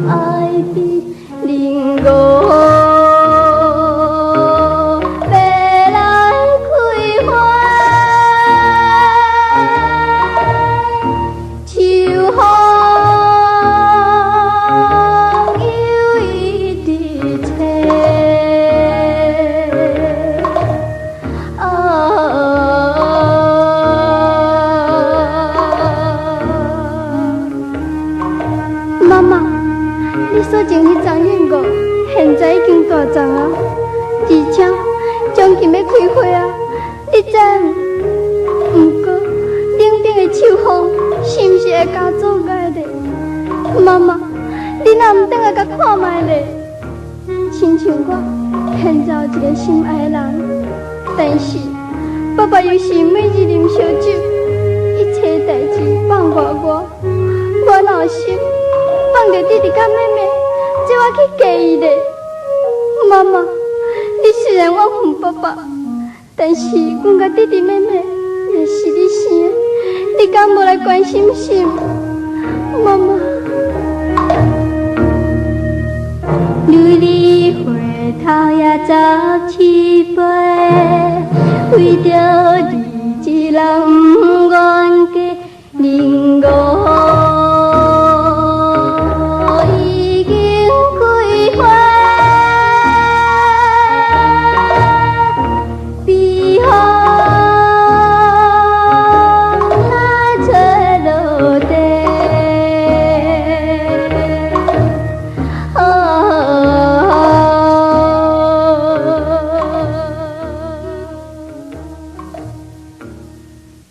爱的灵路，要来开花，秋风又一直吹。妈妈，你所种迄丛燕果，现在已经大丛啊，而且将近要开花啊，你知影？不过，冷冷的秋风是毋是会加阻碍咧？妈妈，你哪毋等下甲看卖咧？亲像我，现在有一个心爱的人，但是爸爸又是每日啉烧酒，一切代志放过我，我哪有心？放着弟弟甲妹妹，这我去嫁伊咧。妈妈，你虽然怨恨爸爸，但是阮甲弟弟妹妹也是你生的，你敢无来关心心？妈妈，琉璃花头也走七八，为着你一人。